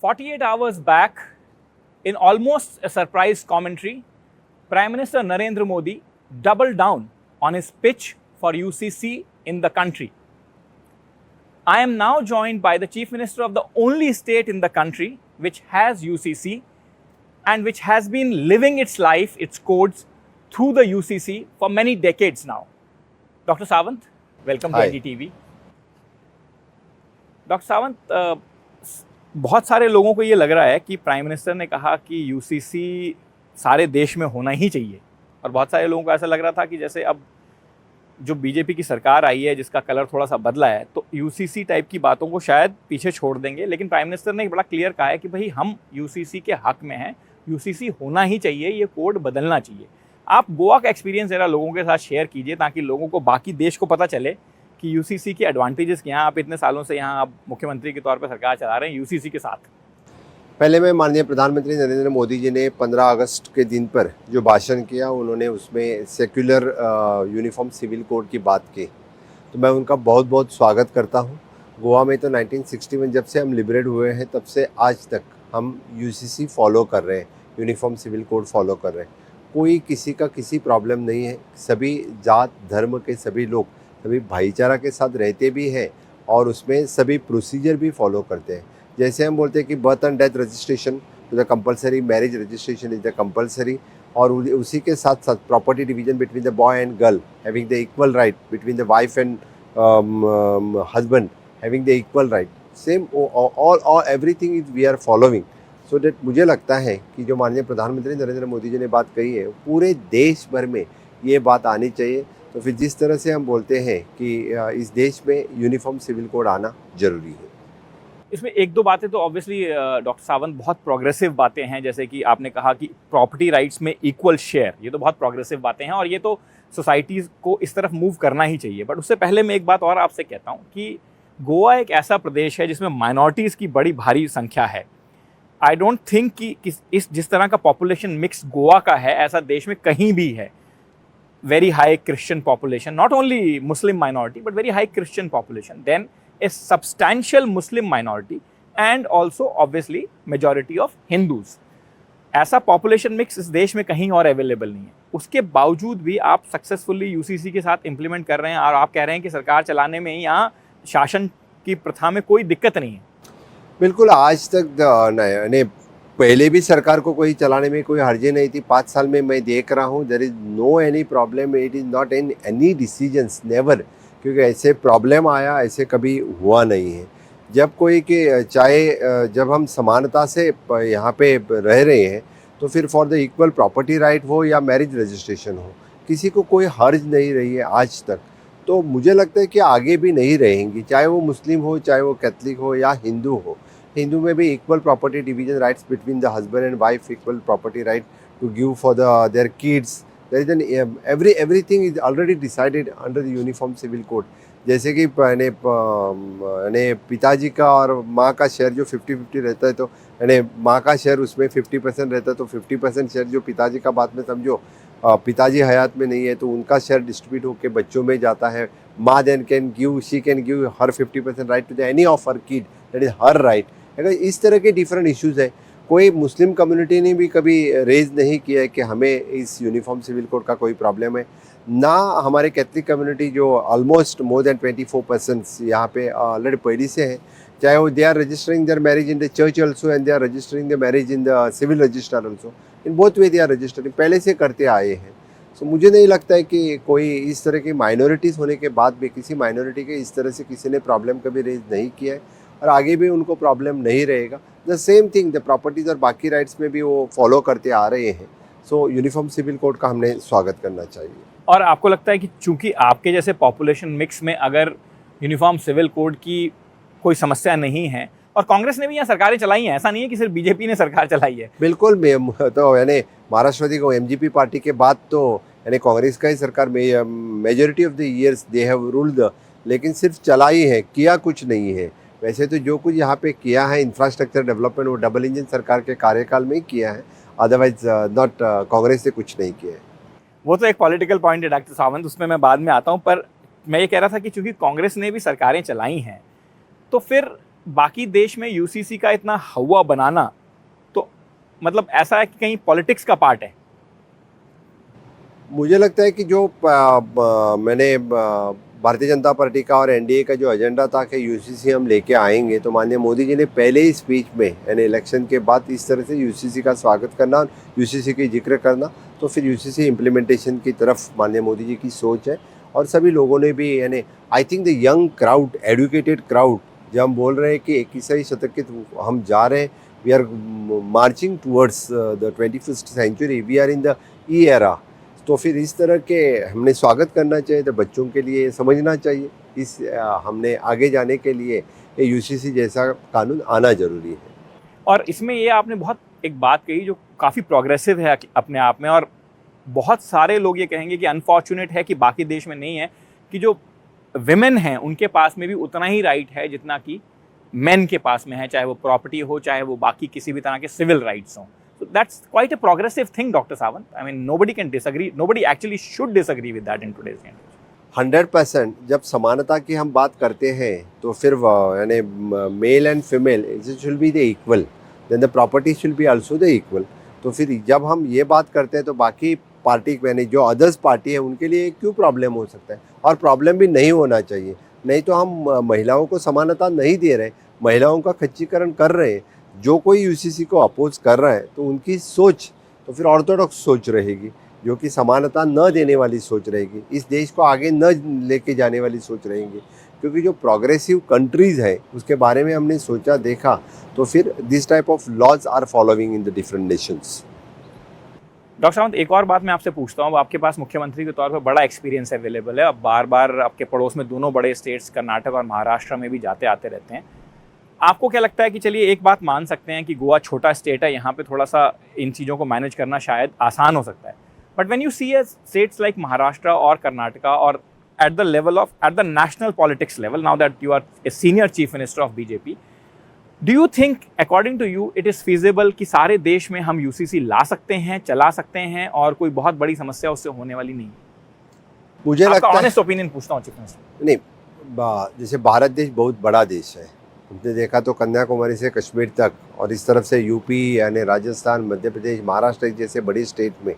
48 hours back, in almost a surprise commentary, Prime Minister Narendra Modi doubled down on his pitch for UCC in the country. I am now joined by the Chief Minister of the only state in the country which has UCC and which has been living its life, its codes through the UCC for many decades now. Dr. Sawant, welcome to NDTV. Dr. Sawant, बहुत सारे लोगों को ये लग रहा है कि prime minister ने कहा कि यूसीसी सारे देश में होना ही चाहिए, और बहुत सारे लोगों को ऐसा लग रहा था कि जैसे अब जो बीजेपी की सरकार आई है जिसका कलर थोड़ा सा बदला है तो यूसीसी टाइप की बातों को शायद पीछे छोड़ देंगे। लेकिन प्राइम मिनिस्टर ने बड़ा क्लियर कहा है कि भाई हम यूसीसी के हक में हैं, यूसीसी होना ही चाहिए, ये कोड बदलना चाहिए। आप गोवा का एक्सपीरियंस ज़रा लोगों के साथ शेयर कीजिए ताकि लोगों को, बाकी देश को पता चले कि यूसीसी के एडवांटेजेस क्या हैं। आप इतने सालों से यहाँ आप मुख्यमंत्री के तौर पर सरकार चला रहे हैं यूसीसी के साथ। पहले मैं माननीय प्रधानमंत्री नरेंद्र मोदी जी ने 15 अगस्त के दिन पर जो भाषण किया, उन्होंने उसमें सेक्युलर यूनिफॉर्म सिविल कोड की बात की, तो मैं उनका बहुत बहुत स्वागत करता हूँ। गोवा में तो 1961 जब से हम लिबरेट हुए हैं तब से आज तक हम यूसीसी फॉलो कर रहे हैं, यूनिफॉर्म सिविल कोड फॉलो कर रहे हैं। कोई किसी का किसी प्रॉब्लम नहीं है, सभी जात धर्म के सभी लोग सभी भाईचारा के साथ रहते भी हैं और उसमें सभी प्रोसीजर भी फॉलो करते हैं। जैसे हम बोलते हैं कि birth and death registration is the compulsory, marriage registration is the compulsory, और उसी के साथ साथ property division between the boy and girl having the equal right, between the wife and husband having the equal right, same all everything is we are following. So that मुझे लगता है कि जो माननीय प्रधानमंत्री नरेंद्र मोदी जी ने बात कही है पूरे देश भर में ये बात आनी चाहिए। तो फिर जिस तरह से हम बोलते हैं कि इस देश में यूनिफॉर्म सिविल कोड आना जरूरी है। इसमें एक दो बातें तो ऑब्वियसली डॉक्टर सावंत बहुत प्रोग्रेसिव बातें हैं, जैसे कि आपने कहा कि प्रॉपर्टी राइट्स में इक्वल शेयर, ये तो बहुत प्रोग्रेसिव बातें हैं और ये तो सोसाइटीज़ को इस तरफ मूव करना ही चाहिए। बट उससे पहले मैं एक बात और आपसे कहता हूँ कि गोवा एक ऐसा प्रदेश है जिसमें माइनॉरिटीज़ की बड़ी भारी संख्या है। आई डोंट थिंक कि इस जिस तरह का पॉपुलेशन मिक्स गोवा का है ऐसा देश में कहीं भी है। Very high Christian population, not only Muslim minority, but very high Christian population. Then a substantial Muslim minority and also obviously majority of Hindus. ऐसा population mix इस देश में कहीं और available नहीं है। उसके बावजूद भी आप सक्सेसफुली यूसीसी के साथ इम्प्लीमेंट कर रहे हैं और आप कह रहे हैं कि सरकार चलाने में यहाँ शासन की प्रथा में कोई दिक्कत नहीं है। बिल्कुल, आज तक पहले भी सरकार को कोई चलाने में कोई हर्जी नहीं थी। 5 साल में मैं देख रहा हूँ there is no any problem, it is not in any decisions, never, क्योंकि ऐसे प्रॉब्लम आया ऐसे कभी हुआ नहीं है। जब कोई के चाहे जब हम समानता से यहाँ पे रह रहे हैं तो फिर for the equal property right हो या मैरिज रजिस्ट्रेशन हो, किसी को कोई हर्ज नहीं रही है आज तक। तो मुझे लगता है कि आगे भी नहीं रहेंगी, चाहे वो मुस्लिम हो, चाहे वो कैथलिक हो या हिंदू हो। हिंदू में भी equal property division rights between the husband and wife, equal property right to give for their kids, there is an everything is already decided under the uniform civil code. जैसे कि पिताजी का और माँ का शेयर जो 50-50 रहता है, तो माँ का शेयर उसमें 50% रहता है, तो 50% शेयर जो पिताजी का, बाद में समझो पिताजी हयात में नहीं है तो उनका शेयर डिस्ट्रीब्यूट होकर बच्चों में जाता है। माँ then can give, she can give her 50% right to the any of her kid, that is her right. अगर इस तरह के डिफरेंट इश्यूज़ है, कोई मुस्लिम कम्युनिटी ने भी कभी रेज नहीं किया है कि हमें इस यूनिफॉर्म सिविल कोड का कोई प्रॉब्लम है, ना हमारे कैथलिक कम्युनिटी जो ऑलमोस्ट मोर देन 24% यहाँ पे ऑलरेडी पहले से है, चाहे वो they are registering their marriage in the church also and they are registering the marriage in the civil register also, in both way they are registering, पहले से करते आए हैं। सो मुझे नहीं लगता है कि कोई इस तरह की माइनॉरिटीज़ होने के बाद भी किसी माइनॉरिटी के इस तरह से किसी ने प्रॉब्लम कभी रेज नहीं किया है और आगे भी उनको प्रॉब्लम नहीं रहेगा। The same thing the properties और बाकी राइट्स में भी वो फॉलो करते आ रहे हैं। सो यूनिफॉर्म सिविल कोड का हमने स्वागत करना चाहिए। और आपको लगता है कि चूंकि आपके जैसे पॉपुलेशन मिक्स में अगर यूनिफॉर्म सिविल कोड की कोई समस्या नहीं है, और कांग्रेस ने भी यहाँ सरकारें चलाई हैं, ऐसा नहीं है कि सिर्फ बीजेपी ने सरकार चलाई है। बिल्कुल, तो यानी महाराष्ट्रवादी को एमजीपी पार्टी के बाद तो यानी कांग्रेस का ही सरकार में majority of the years they have ruled, लेकिन सिर्फ चलाई है, किया कुछ नहीं है। वैसे तो जो कुछ यहाँ पे किया है इंफ्रास्ट्रक्चर डेवलपमेंट वो डबल इंजन सरकार के कार्यकाल में ही किया है, अदरवाइज नॉट कांग्रेस से कुछ नहीं किया है। वो तो एक पॉलिटिकल पॉइंट है डॉक्टर सावंत, उसमें मैं बाद में आता हूँ। पर मैं ये कह रहा था कि चूंकि कांग्रेस ने भी सरकारें चलाई हैं तो फिर बाकी देश में यूसीसी का इतना हवा बनाना, तो मतलब ऐसा है कि कहीं पॉलिटिक्स का पार्ट है? मुझे लगता है कि जो मैंने भारतीय जनता पार्टी का और एनडीए का जो एजेंडा था कि यूसीसी हम लेके आएंगे, तो माननीय मोदी जी ने पहले ही स्पीच में यानी इलेक्शन के बाद इस तरह से यूसीसी का स्वागत करना, यूसीसी की जिक्र करना, तो फिर यूसीसी इम्प्लीमेंटेशन की तरफ माननीय मोदी जी की सोच है। और सभी लोगों ने भी यानी I think the young crowd, educated crowd, जब हम बोल रहे हैं कि 21वीं शतक के हम जा रहे हैं, we are marching towards the 21st century, we are in the e era, तो फिर इस तरह के हमने स्वागत करना चाहिए। तो बच्चों के लिए समझना चाहिए इस हमने आगे जाने के लिए यूसीसी जैसा कानून आना जरूरी है। और इसमें ये आपने बहुत एक बात कही जो काफ़ी प्रोग्रेसिव है अपने आप में, और बहुत सारे लोग ये कहेंगे कि अनफॉर्चुनेट है कि बाकी देश में नहीं है, कि जो विमेन हैं उनके पास में भी उतना ही राइट है जितना कि मेन के पास में है, चाहे वो प्रॉपर्टी हो, चाहे वो बाकी किसी भी तरह के सिविल राइट्स हों। So that's quite a progressive thing, Dr. Sawant. I mean, nobody can disagree. Nobody actually should disagree with that in today's generation. 100% जब समानता की हम बात करते हैं तो फिर यानी male and female it should be the equal, then the property should be also the equal. तो फिर जब हम ये बात करते हैं तो बाकी पार्टी यानी जो अदर्स पार्टी है उनके लिए क्यों प्रॉब्लम हो सकता है, और प्रॉब्लम भी नहीं होना चाहिए। नहीं तो हम महिलाओं को समानता नहीं दे रहे, महिलाओं का खच्चीकरण कर रहे हैं। जो कोई यूसीसी को अपोज कर रहा है तो उनकी सोच तो फिर ऑर्थोडॉक्स सोच रहेगी, जो कि समानता न देने वाली सोच रहेगी, इस देश को आगे न लेके जाने वाली सोच रहेगी। क्योंकि जो प्रोग्रेसिव कंट्रीज़ है उसके बारे में हमने सोचा देखा, तो फिर this type of laws are following in the different nations. Doctor Sawant, एक और बात मैं आपसे पूछता हूँ, आपके पास मुख्यमंत्री के तौर पर बड़ा एक्सपीरियंस अवेलेबल है, अब बार बार आपके पड़ोस में दोनों बड़े स्टेट्स कर्नाटक और महाराष्ट्र में भी जाते आते रहते हैं। आपको क्या लगता है कि चलिए एक बात मान सकते हैं कि गोवा छोटा स्टेट है, यहाँ पे थोड़ा सा इन चीज़ों को मैनेज करना शायद आसान हो सकता है, but when you see states like Maharashtra और कर्नाटका और at the level of at the national politics level, now that you are a senior chief minister of BJP, do you think according to you it is feasible कि सारे देश में हम UCC ला सकते हैं, चला सकते हैं, और कोई बहुत बड़ी समस्या उससे होने वाली नहीं? मुझे लगता है, ऑनेस्ट ओपिनियन पूछता हूँ चीफ मिनिस्टर। नहीं, जैसे भारत देश बहुत बड़ा देश है, हमने देखा तो कन्याकुमारी से कश्मीर तक, और इस तरफ से यूपी यानी राजस्थान, मध्य प्रदेश, महाराष्ट्र जैसे बड़ी स्टेट में,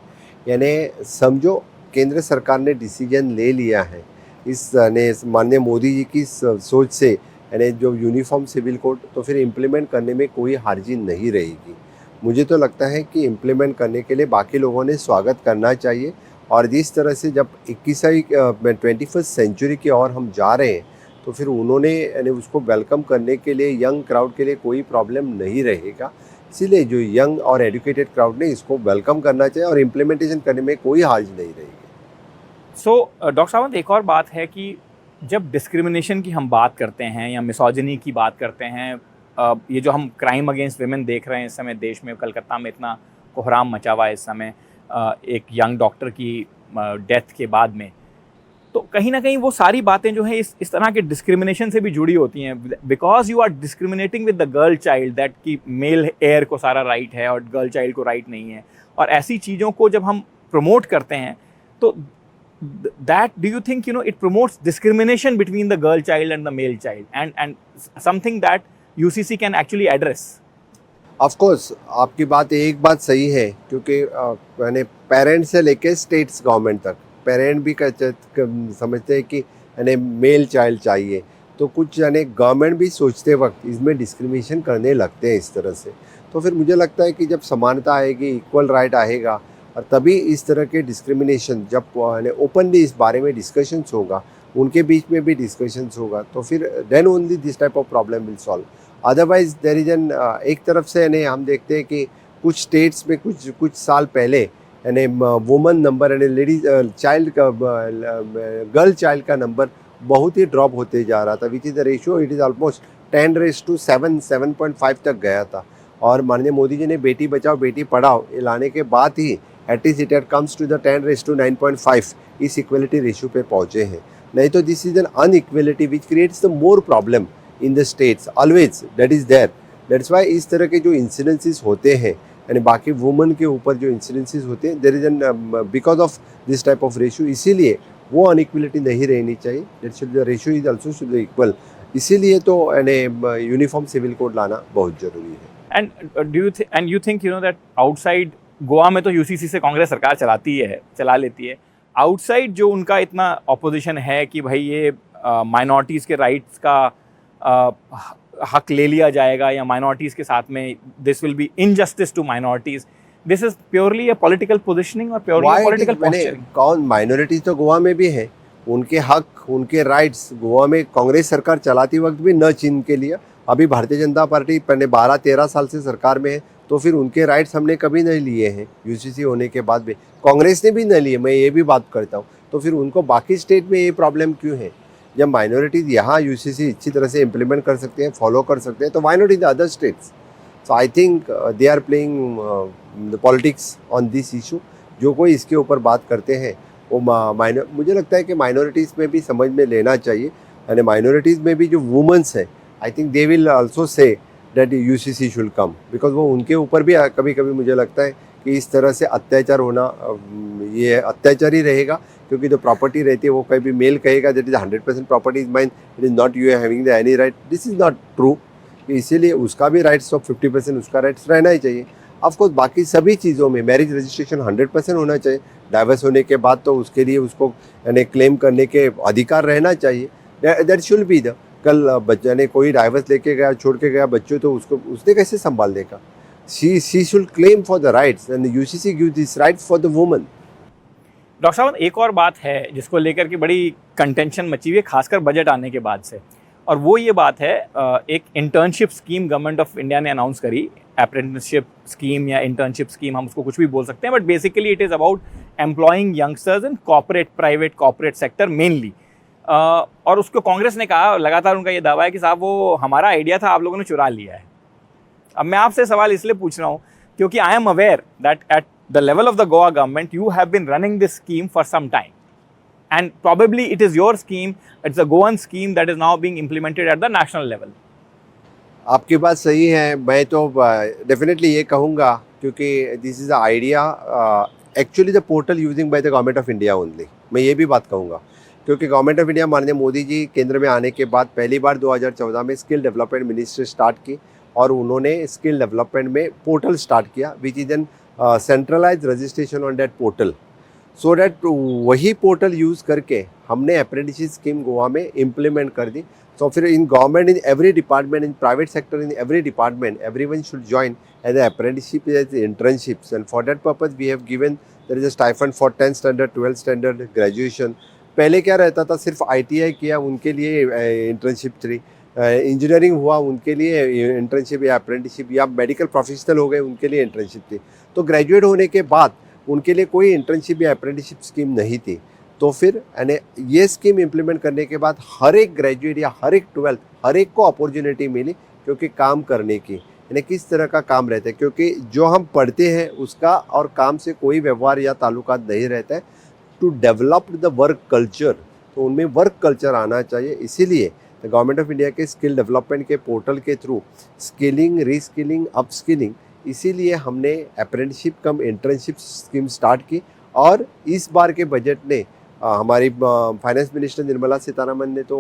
यानी समझो केंद्र सरकार ने डिसीजन ले लिया है इस माननीय मोदी जी की सोच से, यानी जो यूनिफॉर्म सिविल कोड, तो फिर इम्प्लीमेंट करने में कोई हार्जी नहीं रहेगी। मुझे तो लगता है कि इम्प्लीमेंट करने के लिए बाकी लोगों ने स्वागत करना चाहिए। और जिस तरह से जब 21st सेंचुरी की ओर हम जा रहे हैं, तो फिर उन्होंने यानी उसको वेलकम करने के लिए यंग क्राउड के लिए कोई प्रॉब्लम नहीं रहेगा। इसीलिए जो यंग और एजुकेटेड क्राउड ने इसको वेलकम करना चाहिए और इम्प्लीमेंटेशन करने में कोई हार्ज नहीं रहेगी। सो डॉक्टर सावंत, एक और बात है कि जब डिस्क्रिमिनेशन की हम बात करते हैं या मिसोजिनी की बात करते हैं, ये जो हम क्राइम अगेंस्ट विमेन देख रहे हैं इस समय देश में, कलकत्ता में इतना कोहराम मचा हुआ है इस समय एक यंग डॉक्टर की डेथ के बाद में, तो कहीं ना कहीं वो सारी बातें जो हैं इस तरह के डिस्क्रिमिनेशन से भी जुड़ी होती हैं, because you are discriminating with the girl child, that कि मेल एयर को सारा राइट है और गर्ल चाइल्ड को राइट नहीं है। और ऐसी चीज़ों को जब हम प्रमोट करते हैं तो that do you think it promotes discrimination between the girl child and the male child, and something that UCC can actually address? Of course आपकी बात एक बात सही है, क्योंकि यानी पेरेंट्स से लेके स्टेट्स गवर्नमेंट तक, पेरेंट भी समझते हैं कि यानी मेल चाइल्ड चाहिए, तो कुछ यानी गवर्नमेंट भी सोचते वक्त इसमें डिस्क्रिमिनेशन करने लगते हैं इस तरह से। तो फिर मुझे लगता है कि जब समानता आएगी, इक्वल राइट आएगा, और तभी इस तरह के डिस्क्रिमिनेशन जब ओपनली इस बारे में डिस्कशंस होगा, उनके बीच में भी डिस्कशंस होगा, तो फिर then only this type of problem will solve. Otherwise there is an एक तरफ से यानी हम देखते हैं कि कुछ स्टेट्स में कुछ साल पहले यानी वुमन नंबर यानी लेडीज चाइल्ड का गर्ल चाइल्ड का नंबर बहुत ही ड्रॉप होते जा रहा था, which is the ratio it is almost 10:7, 7.5 तक गया था। और माननीय मोदी जी ने बेटी बचाओ बेटी पढ़ाओ ये लाने के बाद ही at least it comes to the 10:9.5 इस इक्वलिटी रेशियो पे पहुँचे हैं। नहीं तो this is an inequality which creates the more problem in the states always, that is there. That's why इस तरह के जो इंसिडेंसेस होते हैं यानी बाकी वुमन के ऊपर जो इंसिडेंसेस होते हैं, there is an because of this type of ratio, इसीलिए वो अनइक्वलिटी नहीं रहनी चाहिए। That should the ratio is also should be equal. इसीलिए तो यानी यूनिफॉर्म सिविल कोड लाना बहुत ज़रूरी है। And you think you know that outside Goa में तो यूसीसी से कांग्रेस सरकार चला लेती है, आउटसाइड जो उनका इतना ऑपोजिशन है कि भाई ये माइनॉरिटीज़ के राइट्स का हक ले लिया जाएगा या माइनॉरिटीज़ के साथ में this will be injustice to minorities, this is purely a political positioning और प्योरली पॉलिटिकल पोस्चरिंग। कौन माइनॉरिटीज तो गोवा में भी है, उनके हक उनके राइट्स गोवा में कांग्रेस सरकार चलाती वक्त भी न छीन के लिए। अभी भारतीय जनता पार्टी पहले 12-13 साल से सरकार में है, तो फिर उनके राइट्स हमने कभी नहीं लिए हैं। यूसीसी होने के बाद भी कांग्रेस ने भी नहीं लिए, मैं ये भी बात करता हूँ। तो फिर उनको बाकी स्टेट में ये प्रॉब्लम क्यों है? जब माइनॉरिटीज़ यहाँ यूसीसी अच्छी तरह से इम्प्लीमेंट कर सकते हैं, फॉलो कर सकते हैं, तो why not in the other states? So I think they are playing the politics on this issue. जो कोई इसके ऊपर बात करते हैं वो मुझे लगता है कि माइनॉरिटीज़ में भी समझ में लेना चाहिए। यानी माइनॉरिटीज़ में भी जो वुमेंस है, आई think they will also say that UCC should come, because वो उनके ऊपर भी कभी कभी मुझे लगता है कि इस तरह से अत्याचार होना ये अत्याचार ही रहेगा। क्योंकि जो प्रॉपर्टी रहती है वो कभी मेल कहेगा that is 100% property is mine, it is not you having the any right, this is not true. इसीलिए उसका भी राइट्स ऑफ 50% उसका राइट्स रहना ही चाहिए। ऑफकोर्स बाकी सभी चीज़ों में मैरिज रजिस्ट्रेशन 100% होना चाहिए। डाइवर्स होने के बाद तो उसके लिए उसको यानी क्लेम करने के अधिकार रहना चाहिए, दैट शुड बी द। कल बच्चा ने कोई डाइवर्स लेके गया, छोड़ के गया बच्चों, तो उसको उसने कैसे संभाल देगा? She should claim for the rights and UCC give this rights for the woman. Doctor साहब, एक और बात है जिसको लेकर के बड़ी कंटेंशन मची हुई है, खासकर बजट आने के बाद से, और वो ये बात है एक internship scheme government of India ने अनाउंस करी, अप्रेंटिसशिप स्कीम या इंटर्नशिप स्कीम, हम उसको कुछ भी बोल सकते हैं, but basically it is about employing youngsters in private corporate sector mainly. और उसको कांग्रेस ने कहा, लगातार उनका ये दावा है कि साहब वो हमारा आइडिया था, आप लोगों ने चुरा लिया है। अब मैं आपसे सवाल इसलिए पूछ रहा हूँ क्योंकि I am aware that at the level of the Goa government you have been running this scheme for some time, and probably it is your scheme, it's a Goan scheme that is now being implemented at the national level. आपकी बात सही है। मैं तो definitely ये कहूँगा क्योंकि this is a idea actually the portal using by the government of India only. मैं ये भी बात कहूँगा क्योंकि गवर्नमेंट ऑफ इंडिया माननीय मोदी जी केंद्र में आने के बाद पहली बार 2014 में स्किल डेवलपमेंट मिनिस्ट्री स्टार्ट की, और उन्होंने स्किल डेवलपमेंट में पोर्टल स्टार्ट किया which is an centralize registration on that portal. So that वही पोर्टल यूज़ करके हमने अप्रेंटिसशिप स्कीम गोवा में इम्प्लीमेंट कर दी। तो फिर in government in every department, in private sector in every department, everyone should join as a apprenticeship as internships, and for that purpose we have given there is a stipend for 10th standard, 12th standard, graduation. पहले क्या रहता था, सिर्फ ITI किया उनके लिए internship थी, engineering हुआ उनके लिए इंटर्नशिप या अप्रेंटिसशिप, या मेडिकल प्रोफेशनल हो गए उनके लिए इंटर्नशिप थी। तो ग्रेजुएट होने के बाद उनके लिए कोई इंटर्नशिप या अप्रेंटिसशिप स्कीम नहीं थी। तो फिर यानी ये स्कीम इम्प्लीमेंट करने के बाद हर एक ग्रेजुएट या हर एक 12th हर एक को अपॉर्चुनिटी मिली क्योंकि काम करने की, यानी किस तरह का काम रहता है, क्योंकि जो हम पढ़ते हैं उसका और काम से कोई व्यवहार या ताल्लुकात नहीं रहता है। To develop the work culture, तो उनमें वर्क कल्चर आना चाहिए। इसीलिए गवर्नमेंट ऑफ इंडिया के स्किल डेवलपमेंट के पोर्टल के थ्रू स्किलिंग, रीस्किलिंग, अपस्किलिंग, इसीलिए हमने apprenticeship cum internship scheme start की। और इस बार के बजट ने हमारी फाइनेंस मिनिस्टर निर्मला सीतारमन ने तो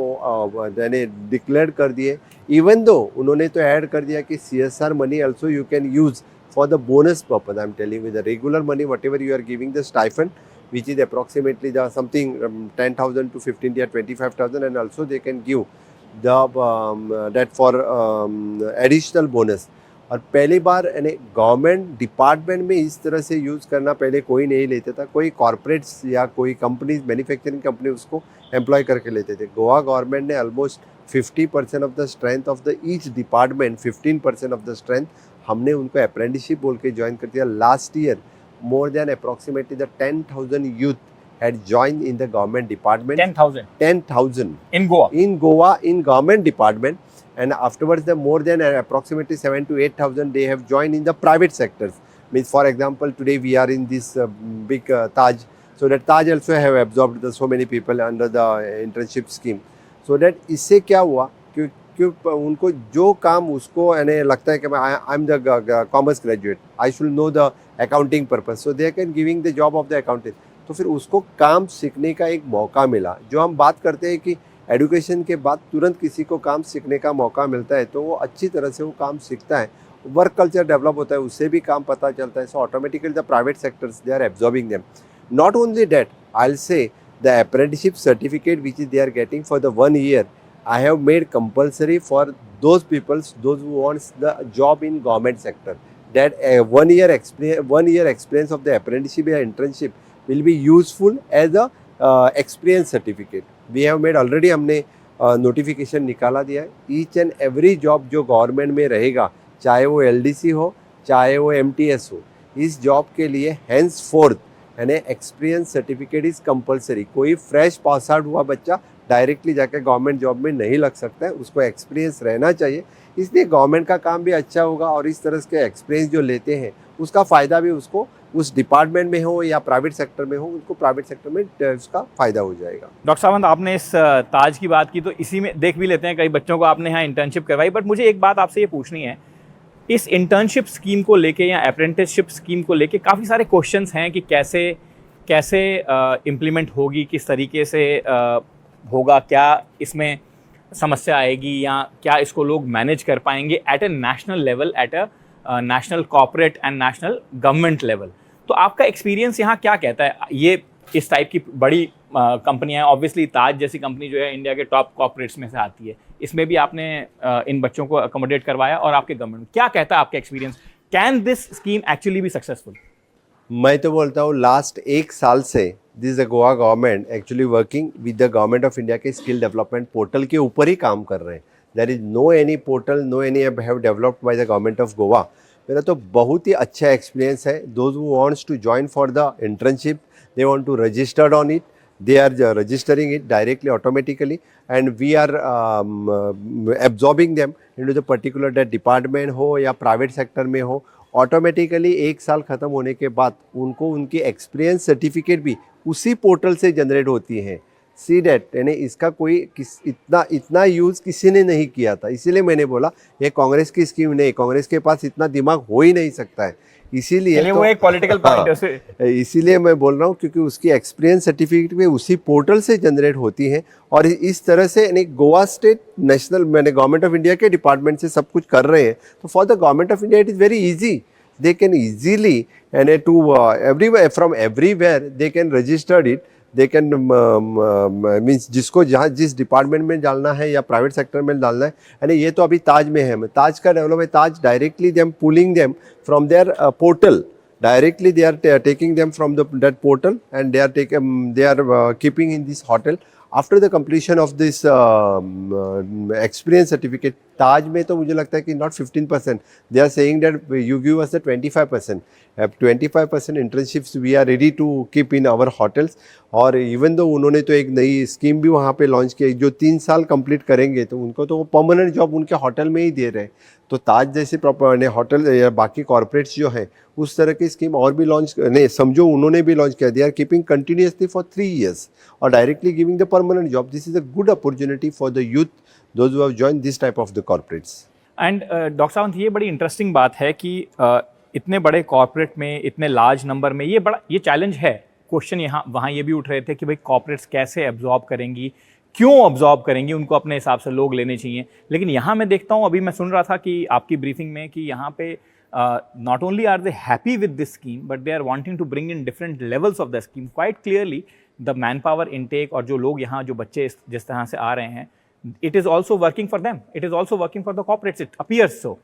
यानी डिक्लेयर कर दिए, इवन दो उन्होंने तो ऐड कर दिया कि CSR money also you can use for the bonus purpose. I am telling with the regular money whatever you are giving the stipend which is approximately the something 10,000 to 15 or 25,000, and also they can give the that for additional bonus। और पहली बार यानी government department में इस तरह से use करना पहले कोई नहीं लेता था, कोई कॉर्पोरेट्स या कोई कंपनीज, मैन्युफैक्चरिंग कंपनी उसको एम्प्लॉय करके लेते थे। गोवा गवर्नमेंट ने almost 50% of the strength of the each department, 15% of the strength हमने उनको अप्रेंटिसशिप बोल के ज्वाइन कर दिया। Last year more than approximately the 10,000 youth had joined in the government department. 10,000 in Goa in government department, and afterwards the more than approximately 7 to 8,000 they have joined in the private sectors. Means for example today we are in this big Taj, so that Taj also have absorbed so many people under the internship scheme. So that इससे क्या हुआ कि उनको जो काम उसको यानी लगता है कि I am the commerce graduate, I should know the accounting purpose, so they can giving the job of the accountant. तो फिर उसको काम सीखने का एक मौका मिला। जो हम बात करते हैं कि एजुकेशन के बाद तुरंत किसी को काम सीखने का मौका मिलता है तो वो अच्छी तरह से वो काम सीखता है, वर्क कल्चर डेवलप होता है, उससे भी काम पता चलता है. So automatically the private sectors they are absorbing them. Not only that, I will say the apprenticeship certificate which is they are getting for the 1 year, I have made compulsory for those people, those who wants the job in government sector, that 1 year experience of the apprenticeship or internship will be useful as a experience certificate. We have made already, हमने notification निकाला दिया है. Each and every job जो government में रहेगा, चाहे वो LDC हो चाहे वो MTS हो, इस जॉब के लिए हैंस फोर्थ यानी एक्सपीरियंस सर्टिफिकेट इज़ कंपलसरी. कोई फ्रेश पास आउट हुआ बच्चा डायरेक्टली जाकर गवर्नमेंट जॉब में नहीं लग सकता है, उसको एक्सपीरियंस रहना चाहिए. इसलिए गवर्नमेंट का काम भी अच्छा होगा और इस तरह के एक्सपीरियंस जो लेते हैं उसका फ़ायदा भी उसको उस डिपार्टमेंट में हो या प्राइवेट सेक्टर में हो, उनको प्राइवेट सेक्टर में उसका फ़ायदा हो जाएगा. डॉक्टर सावंत, आपने इस ताज की बात की तो इसी में देख भी लेते हैं, कई बच्चों को आपने यहाँ इंटर्नशिप करवाई. बट मुझे एक बात आपसे ये पूछनी है, इस इंटर्नशिप स्कीम को लेके या अप्रेंटिसशिप स्कीम को लेके काफ़ी सारे क्वेश्चंस हैं कि कैसे इम्प्लीमेंट होगी, किस तरीके से होगा, क्या इसमें समस्या आएगी या क्या इसको लोग मैनेज कर पाएंगे at a national level, at a national corporate and national government level. तो आपका एक्सपीरियंस यहाँ क्या कहता है? ये इस टाइप की बड़ी कंपनियाँ, ऑब्वियसली ताज जैसी कंपनी जो है इंडिया के टॉप कॉर्पोरेट्स में से आती है, इसमें भी आपने इन बच्चों को अकोमोडेट करवाया और आपके गवर्नमेंट क्या कहता है आपका experience? Can this scheme actually be successful? मैं तो बोलता हूँ लास्ट 1 साल से this Goa government actually working with the government of India के स्किल डेवलपमेंट पोर्टल के ऊपर ही काम कर रहे हैं. There is no any portal, no any app have developed by the government of Goa. मेरा तो बहुत ही अच्छा एक्सपीरियंस है. Those who wants to join for the internship, they want to registered on it, they are registering it directly automatically and we are absorbing them into the particular that department हो या private sector में हो. Automatically 1 साल ख़त्म होने के बाद उनको उनकी एक्सपीरियंस सर्टिफिकेट भी उसी पोर्टल से जनरेट होती है. सी डैट, यानी इसका कोई इतना यूज़ किसी ने नहीं किया था. इसीलिए मैंने बोला ये कांग्रेस की स्कीम नहीं, कांग्रेस के पास इतना दिमाग हो ही नहीं सकता है. इसीलिए वो एक पॉलिटिकल पॉइंट है. इसीलिए मैं बोल रहा हूँ क्योंकि उसकी एक्सपीरियंस सर्टिफिकेट भी उसी पोर्टल से जनरेट होती है और इस तरह से यानी गोवा स्टेट नेशनल मैंने गवर्नमेंट ऑफ इंडिया के डिपार्टमेंट से सब कुछ कर रहे हैं. तो for the government of India it is very easy. They can easily यानी to everywhere from everywhere they can registered it. They can means जिसको जहाँ जिस डिपार्टमेंट में डालना है या प्राइवेट सेक्टर में डालना है. यानी ये तो अभी ताज में है, ताज का डेवलप है. Taj directly they am pulling them from their portal, directly they are taking them from that portal and they are keeping in this hotel. After the completion of this experience certificate, ताज में तो मुझे लगता है कि not 15%, they are saying that you give us the 25%. 25% internships we are ready to keep in our hotels. और even though उन्होंने तो एक नई स्कीम भी वहाँ पे लॉन्च की, जो 3 साल कंप्लीट करेंगे तो उनको तो वो परमानेंट जॉब उनके होटल में ही दे रहे हैं. तो ताज जैसे प्रॉपर होटल या बाकी कॉर्पोरेट्स जो हैं उस तरह की स्कीम और भी लॉन्च नहीं समझो उन्होंने भी लॉन्च किया. They are keeping continuously for 3 years और directly giving the permanent job. This is a good opportunity for the youth those who have joined this type of the corporates. And doctor Sawant, ये बड़ी interesting बात है कि इतने बड़े corporate में इतने लार्ज नंबर में ये चैलेंज है. क्वेश्चन यहाँ वहाँ ये भी उठ रहे थे कि भाई कॉर्पोरेट्स कैसे एब्जॉर्ब करेंगी, क्यों ऑब्जॉर्व करेंगी, उनको अपने हिसाब से लोग लेने चाहिए. लेकिन यहाँ मैं देखता हूँ, अभी मैं सुन रहा था कि आपकी ब्रीफिंग में कि यहाँ पे not only are they happy with this scheme but they are wanting to bring in different levels of the scheme. Quite clearly the manpower intake और जो लोग यहाँ जो बच्चे जिस तरह से आ रहे हैं, it is also working for them, it is also working for the corporates, it appears so.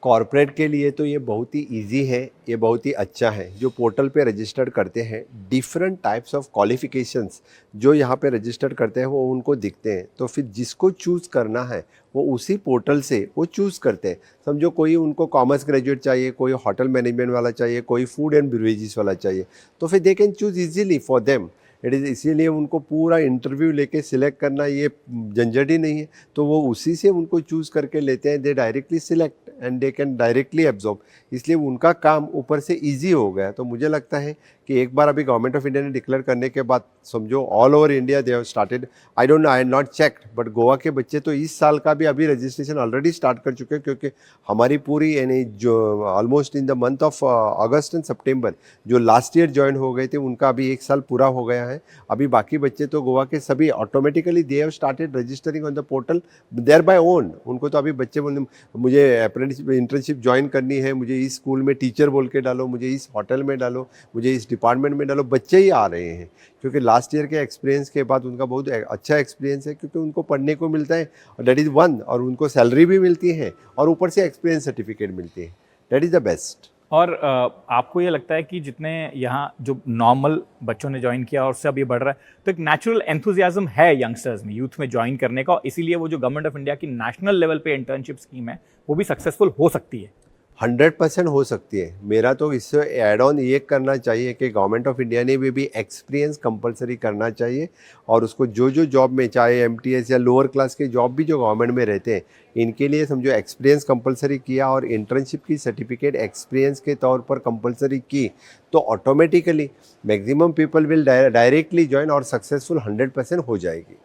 Corporate के लिए तो ये बहुत ही इजी है, ये बहुत ही अच्छा है. जो पोर्टल पे रजिस्टर्ड करते हैं डिफरेंट टाइप्स ऑफ क्वालिफिकेशंस जो यहाँ पे रजिस्टर्ड करते हैं वो उनको दिखते हैं. तो फिर जिसको चूज़ करना है वो उसी पोर्टल से वो चूज़ करते हैं. समझो कोई उनको कॉमर्स ग्रेजुएट चाहिए, कोई होटल मैनेजमेंट वाला चाहिए, कोई फूड एंड बेवरेजेस वाला चाहिए, तो फिर they can choose easily for them. It is इसीलिए उनको पूरा इंटरव्यू लेके सिलेक्ट करना ये झंझट ही नहीं है. तो वो उसी से उनको चूज़ करके लेते हैं. दे directly select and they can directly absorb. इसलिए उनका काम ऊपर से इजी हो गया. तो मुझे लगता है कि एक बार अभी गवर्नमेंट ऑफ इंडिया ने डिक्लेयर करने के बाद समझो all over India they have started, I don't know, I not checked, but Goa के बच्चे तो इस साल का भी अभी रजिस्ट्रेशन ऑलरेडी स्टार्ट कर चुके हैं, क्योंकि हमारी पूरी यानी जो almost in the month of August and September जो लास्ट ईयर ज्वाइन हो गए थे उनका अभी एक साल पूरा हो गया है। अभी बाकी बच्चे तो गोवा के सभी automatically they have started registering on the portal their by own. उनको तो अभी बच्चे बोलने मुझे अप्रेंटिसशिप इंटर्नशिप ज्वाइन करनी है, मुझे इस स्कूल में टीचर बोल के डालो, मुझे इस होटल में डालो, मुझे इस डिपार्टमेंट में डालो, बच्चे ही आ रहे हैं, क्योंकि लास्ट ईयर के एक्सपीरियंस के बाद उनका बहुत अच्छा एक्सपीरियंस है, क्योंकि उनको पढ़ने को मिलता है, दैट इज़ वन, और उनको सैलरी भी मिलती है और ऊपर से एक्सपीरियंस सर्टिफिकेट मिलती है, दैट इज़ द बेस्ट। और आपको ये लगता है कि जितने यहाँ जो नॉर्मल बच्चों ने ज्वाइन किया और उससे अब ये बढ़ रहा है, तो एक नेचुरल एंथुजियाज्म है यंगस्टर्स में, यूथ में ज्वाइन करने का, इसीलिए वो जो गवर्नमेंट ऑफ इंडिया की नेशनल लेवल पे इंटर्नशिप स्कीम है वो भी सक्सेसफुल हो सकती है? 100% हो सकती है। मेरा तो इससे ऐड ऑन ये करना चाहिए कि गवर्नमेंट ऑफ इंडिया ने भी एक्सपीरियंस कंपलसरी करना चाहिए, और उसको जो जो जॉब में, चाहे एमटीएस या लोअर क्लास के जॉब भी जो गवर्नमेंट में रहते हैं, इनके लिए समझो एक्सपीरियंस कंपलसरी किया और इंटर्नशिप की सर्टिफिकेट एक्सपीरियंस के तौर पर कंपलसरी की, तो automatically maximum people will directly join और सक्सेसफुल 100% हो जाएगी।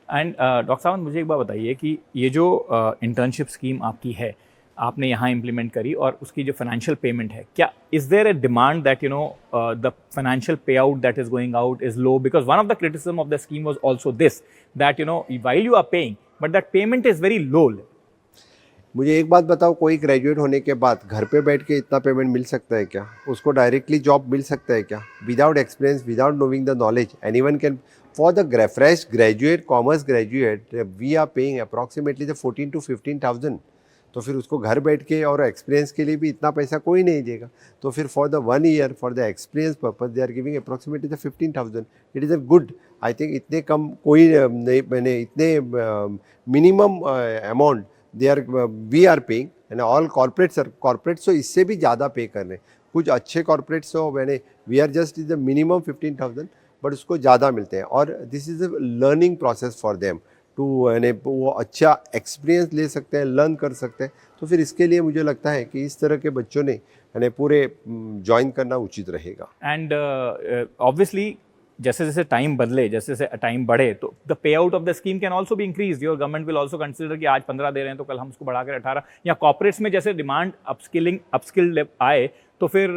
एंड डॉक्टर साहब मुझे एक बात बताइए कि ये जो इंटर्नशिप स्कीम आपकी है, आपने यहाँ इम्प्लीमेंट करी, और उसकी जो फाइनेंशियल पेमेंट है, क्या is there a demand that the financial pay out that is going out is low? Because one of the criticism of the scheme was also this that while you are paying but that payment is very low. मुझे एक बात बताओ, कोई graduate होने के बाद घर पे बैठ के इतना पेमेंट मिल सकता है क्या? उसको डायरेक्टली जॉब मिल सकता है क्या? Without experience, without knowing the knowledge, anyone can. For the fresh graduate, commerce graduate, we are paying approximately the 14 to 15,000। तो फिर उसको घर बैठ के और एक्सपीरियंस के लिए भी इतना पैसा कोई नहीं देगा, तो फिर for the 1 year for the experience purpose they are giving approximately the 15,000। It is a good, I think इतने कम कोई नहीं, मैंने इतने minimum amount they are we are paying, and all corporates तो इससे भी ज़्यादा पे कर रहे हैं। कुछ अच्छे कॉर्पोरेट्स हो, मैंने we are just is the minimum 15,000, but उसको ज़्यादा मिलते हैं, और this is a learning process for them too, यानी वो अच्छा एक्सपीरियंस ले सकते हैं, लर्न कर सकते हैं। तो फिर इसके लिए मुझे लगता है कि इस तरह के बच्चों ने यानी पूरे ज्वाइन करना उचित रहेगा। एंड ऑब्वियसली जैसे जैसे टाइम बदले, जैसे जैसे टाइम बढ़े, तो the pay out of the scheme can also be increase. Your government will also consider कि आज 15 दे रहे हैं तो कल हम उसको बढ़ाकर 18, या कॉर्पोरेट्स में जैसे डिमांड अपस्किल आए तो फिर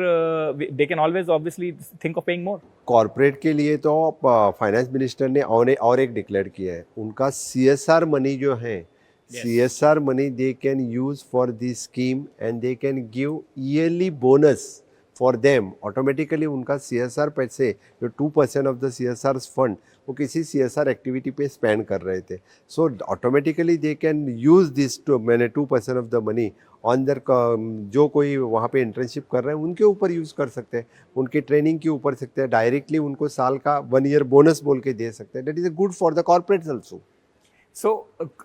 they can always obviously think of paying more. Corporate के लिए तो फाइनेंस मिनिस्टर ने और एक डिक्लेयर किया है, उनका CSR मनी जो है, CSR money they can use for this scheme and they can give yearly bonus for them. Automatically उनका CSR पैसे जो 2% ऑफ द CSR फंड वो किसी CSR एक्टिविटी पे स्पेंड कर रहे थे, so automatically they can use this मैंने 2% ऑफ द मनी ऑन दर, जो कोई वहाँ पे इंटर्नशिप कर रहे हैं उनके ऊपर यूज़ कर सकते हैं, उनके ट्रेनिंग के ऊपर सकते हैं, डायरेक्टली उनको साल का 1 ईयर बोनस बोल के दे सकते हैं। That is a good for the corporates also. So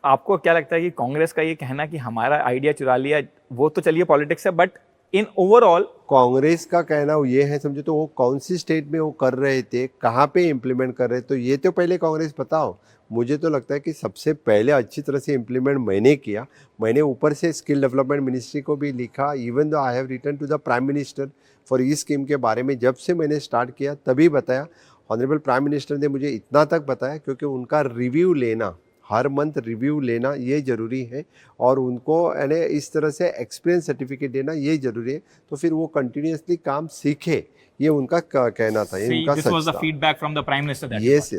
आपको क्या लगता है कि कांग्रेस का ये कहना कि हमारा आइडिया चुरा लिया, वो तो चलिए पॉलिटिक्स है, बट इन ओवरऑल कांग्रेस का कहना ये है, समझो तो वो कौन सी स्टेट में वो कर रहे थे, कहाँ पे इम्प्लीमेंट कर रहे थे, तो ये तो पहले कांग्रेस बताओ। मुझे तो लगता है कि सबसे पहले अच्छी तरह से इम्प्लीमेंट मैंने किया। मैंने ऊपर से स्किल डेवलपमेंट मिनिस्ट्री को भी लिखा, even though I have written to the prime minister for इस स्कीम के बारे में। जब से मैंने स्टार्ट किया तभी बताया, ऑनरेबल प्राइम मिनिस्टर ने मुझे इतना तक बताया, क्योंकि उनका रिव्यू लेना, हर मंथ रिव्यू लेना ये ज़रूरी है, और उनको यानी इस तरह से एक्सपीरियंस सर्टिफिकेट देना ये ज़रूरी है, तो फिर वो कंटिन्यूसली काम सीखे, ये उनका कहना था, ये उनका सच था। Feedback from the prime minister that Yes,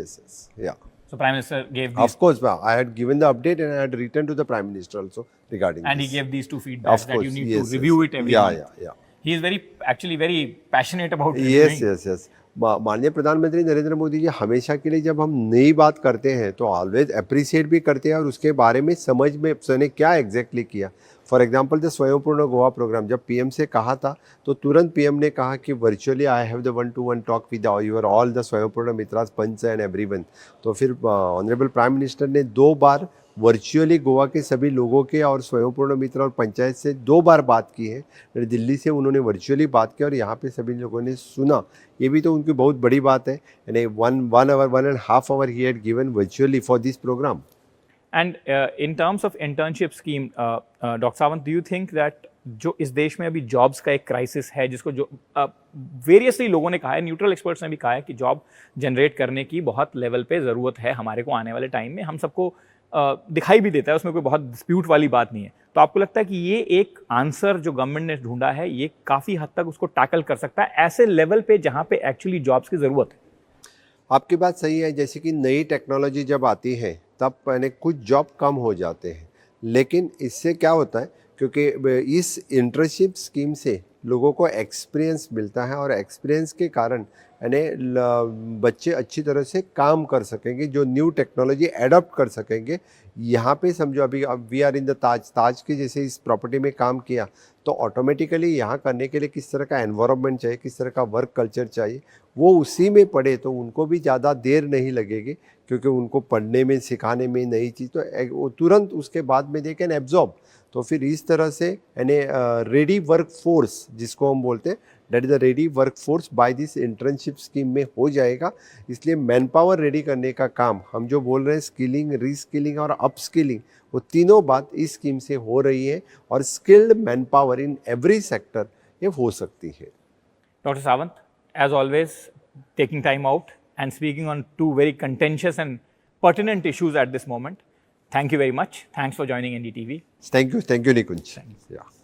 yeah. So Prime Minister gave these, Of course, I had given the update and I had written to the Prime Minister also regarding and this. he gave these two feedbacks Of that course, you need yes, to review it every month. Yeah. He is actually very passionate about Yes, reviewing. yes. माननीय प्रधानमंत्री नरेंद्र मोदी जी हमेशा के लिए जब हम नई बात करते हैं तो ऑलवेज अप्रिशिएट भी करते हैं, और उसके बारे में समझ में उसने क्या एग्जैक्टली किया। फॉर एग्जांपल द स्वयंपूर्ण गोवा प्रोग्राम जब PM से कहा था, तो तुरंत PM ने कहा कि virtually I have the 1-to-1 talk with your all the स्वयंपूर्ण मित्रास पंच एंड एवरीवन। तो फिर ऑनरेबल प्राइम मिनिस्टर ने 2 बार वर्चुअली गोवा के सभी लोगों के और स्वयंपूर्ण मित्र और पंचायत से 2 बार बात की है। दिल्ली से उन्होंने वर्चुअली बात की और यहाँ पे सभी लोगों ने सुना, ये भी तो उनकी बहुत बड़ी बात है। यानी 1.5 hour ही had given virtually for this programme. And in terms of internship scheme, Dr. Sawant, do you think that जो इस देश में अभी जॉब्स का एक क्राइसिस है, जिसको जो वेरियसली लोगों ने कहा है, न्यूट्रल एक्सपर्ट्स ने भी कहा है कि जॉब जनरेट करने की बहुत लेवल पे ज़रूरत है हमारे को आने वाले टाइम में, हम सबको दिखाई भी देता है, उसमें कोई बहुत डिस्प्यूट वाली बात नहीं है। तो आपको लगता है कि ये एक आंसर जो गवर्नमेंट ने ढूंढा है ये काफ़ी हद तक उसको टैकल कर सकता है ऐसे लेवल पे जहाँ पे एक्चुअली जॉब्स की ज़रूरत है? आपकी बात सही है, जैसे कि नई टेक्नोलॉजी जब आती है तब पहले कुछ जॉब कम हो जाते हैं, लेकिन इससे क्या होता है, क्योंकि इस इंटर्नशिप स्कीम से लोगों को एक्सपीरियंस मिलता है और एक्सपीरियंस के कारण यानी बच्चे अच्छी तरह से काम कर सकेंगे, जो न्यू टेक्नोलॉजी एडॉप्ट कर सकेंगे। यहाँ पे समझो अभी अब वी आर इन द ताज के जैसे इस प्रॉपर्टी में काम किया तो ऑटोमेटिकली यहाँ करने के लिए किस तरह का एनवायरनमेंट चाहिए, किस तरह का वर्क कल्चर चाहिए, वो उसी में पढ़े तो उनको भी ज़्यादा देर नहीं लगेगी, क्योंकि उनको पढ़ने में सिखाने में नई चीज़ तो वो तुरंत उसके बाद में दे कैन एब्जॉर्ब। तो फिर इस तरह से यानी रेडी वर्क फोर्स जिसको हम बोलते हैं, that is the ready work force by this internship scheme में हो जाएगा। इसलिए मैन पावर रेडी करने का काम हम जो बोल रहे हैं स्किलिंग, रीस्किलिंग और अपस्किलिंग, वो तीनों बात इस स्कीम से हो रही है और skilled man power in every sector ये हो सकती है। Dr. Sawant, as always, taking time out and speaking on two very contentious and pertinent issues at this moment. Thank you very much. Thanks for joining NDTV. Thank you, Nikunj. Thanks. Yeah.